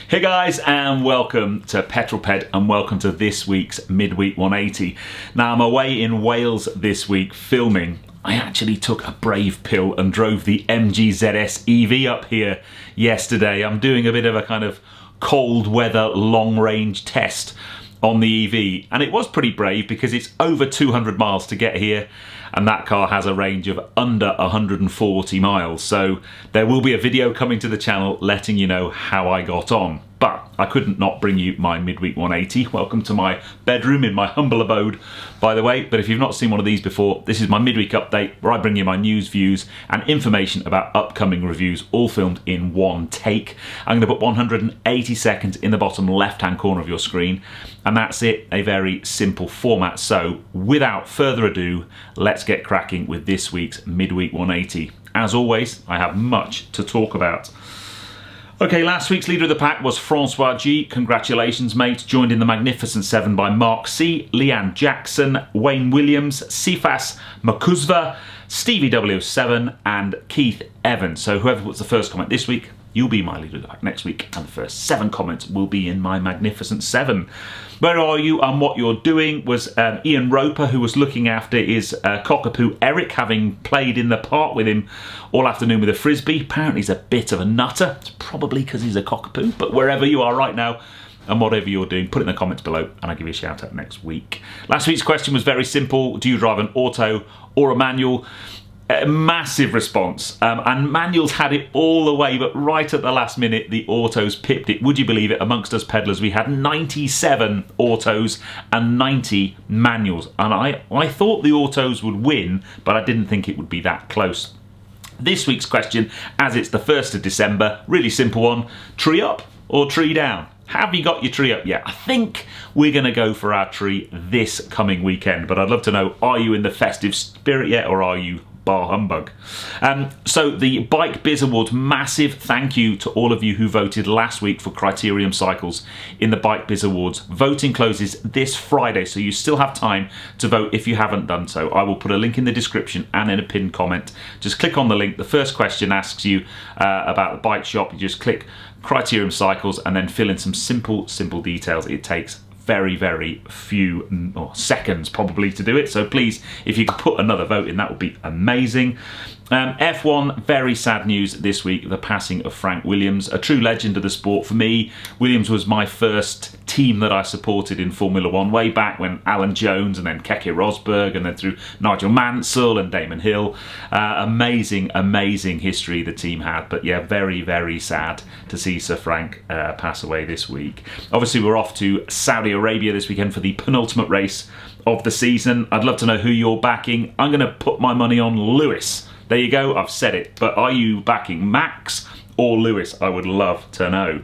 Hey guys, and welcome to Petrol Ped, and welcome to this week's Midweek 180. Now, I'm away in Wales this week filming. I actually took a brave pill and drove the MG ZS EV up here yesterday. I'm doing a bit of a kind of cold weather long range test on the EV, and it was pretty brave because it's over 200 miles to get here, and that car has a range of under 140 miles. So there will be a video coming to the channel letting you know how I got on. But I couldn't not bring you my Midweek 180. Welcome to my bedroom in my humble abode, by the way. But if you've not seen one of these before, this is my midweek update where I bring you my news, views and information about upcoming reviews, all filmed in one take. I'm going to put 180 seconds in the bottom left-hand corner of your screen, and that's it, a very simple format. So without further ado, let's get cracking with this week's Midweek 180. As always, I have much to talk about. Okay, last week's leader of the pack was Francois G. Congratulations, mate. Joined in the Magnificent 7 by Mark C., Leanne Jackson, Wayne Williams, Sifas Makuzva, Stevie W7 and Keith Evans. So whoever puts the first comment this week, you'll be my leader of the pack next week, and the first 7 comments will be in my Magnificent 7. Where are you and what you're doing was Ian Roper, who was looking after his cockapoo Eric, having played in the park with him all afternoon with a frisbee. Apparently he's a bit of a nutter. It's probably because he's a cockapoo, but wherever you are right now and whatever you're doing, put it in the comments below and I'll give you a shout out next week. Last week's question was very simple. Do you drive an auto or a manual? A massive response, and manuals had it all the way, but right at the last minute the autos pipped it. Would you believe it? Amongst us peddlers we had 97 autos and 90 manuals, and I thought the autos would win, but I didn't think it would be that close. This week's question, as it's the 1st of December, really simple one: tree up or tree down? Have you got your tree up yet? I think we're going to go for our tree this coming weekend, but I'd love to know, are you in the festive spirit yet, or are you bar humbug? So the Bike Biz Awards, massive thank you to all of you who voted last week for Criterium Cycles in the Bike Biz Awards. Voting closes this Friday, so you still have time to vote if you haven't done so. I will put a link in the description and in a pinned comment. Just click on the link. The first question asks you about the bike shop. You just click Criterium Cycles and then fill in some simple details. It takes very few seconds probably to do it, so please, if you could put another vote in, that would be amazing. F1, very sad news this week, the passing of Frank Williams, a true legend of the sport. For me, Williams was my first team that I supported in Formula 1 way back when Alan Jones and then Keke Rosberg and then through Nigel Mansell and Damon Hill. Amazing history the team had, but yeah, very sad to see Sir Frank pass away this week. Obviously we're off to Saudi Arabia this weekend for the penultimate race of the season. I'd love to know who you're backing. I'm going to put my money on Lewis. There you go, I've said it. But are you backing Max or Lewis? I would love to know.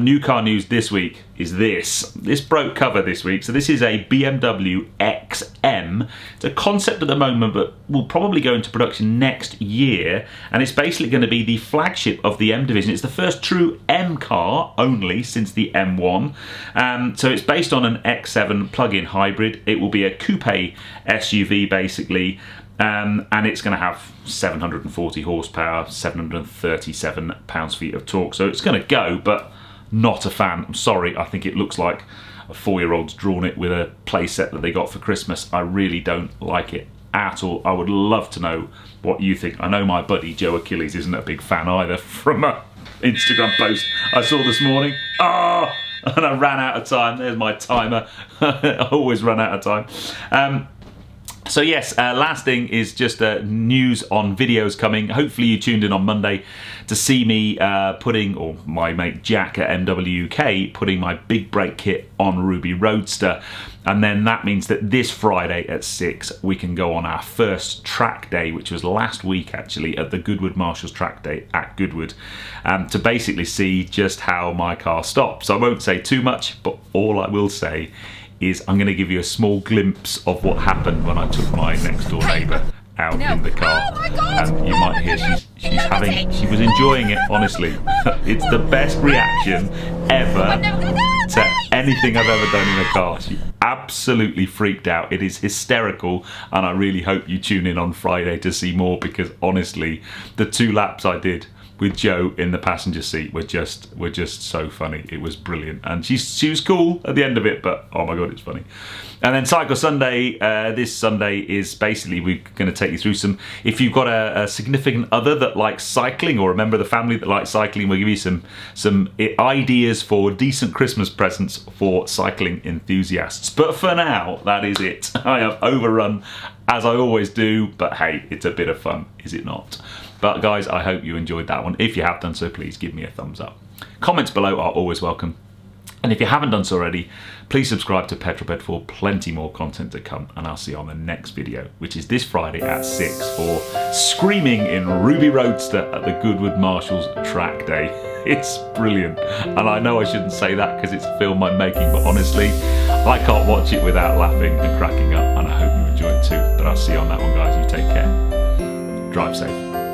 New car news this week is this. This broke cover this week. So this is a BMW XM. It's a concept at the moment, but will probably go into production next year. And it's basically going to be the flagship of the M division. It's the first true M car only since the M1. So it's based on an X7 plug-in hybrid. It will be a coupe SUV basically. And it's going to have 740 horsepower, 737 pounds-feet of torque. So it's going to go, but not a fan. I'm sorry, I think it looks like a 4-year-old's drawn it with a playset that they got for Christmas. I really don't like it at all. I would love to know what you think. I know my buddy Joe Achilles isn't a big fan either, from an Instagram post I saw this morning. And I ran out of time. There's my timer. I always run out of time. So yes, last thing is just news on videos coming. Hopefully you tuned in on Monday to see me putting, or my mate Jack at MWK, putting my big brake kit on Ruby Roadster. And then that means that this Friday at 6 we can go on our first track day, which was last week actually, at the Goodwood Marshals track day at Goodwood, to basically see just how my car stops. I won't say too much, but all I will say is I'm going to give you a small glimpse of what happened when I took my next door neighbour out in the car. Oh my God! You might hear she was enjoying it, honestly. It's the best reaction ever to anything I've ever done in a car. She absolutely freaked out. It is hysterical, and I really hope you tune in on Friday to see more, because honestly, the 2 laps I did with Joe in the passenger seat were just so funny. It was brilliant, and she was cool at the end of it, but oh my god, it's funny. And then Cycle Sunday, this Sunday is basically, we're going to take you through some, if you've got a significant other that likes cycling, or a member of the family that likes cycling, we'll give you some ideas for decent Christmas presents for cycling enthusiasts. But for now, that is it. I have overrun, as I always do, but hey, it's a bit of fun, is it not? But guys, I hope you enjoyed that one. If you have done so, please give me a thumbs up. Comments below are always welcome. And if you haven't done so already, please subscribe to Petrol Ped for plenty more content to come, and I'll see you on the next video, which is this Friday at 6 for Screaming in Ruby Roadster at the Goodwood Marshalls track day. It's brilliant, and I know I shouldn't say that because it's a film I'm making, but honestly, I can't watch it without laughing and cracking up, and I hope you enjoy it too. But I'll see you on that one, guys. You take care. Drive safe.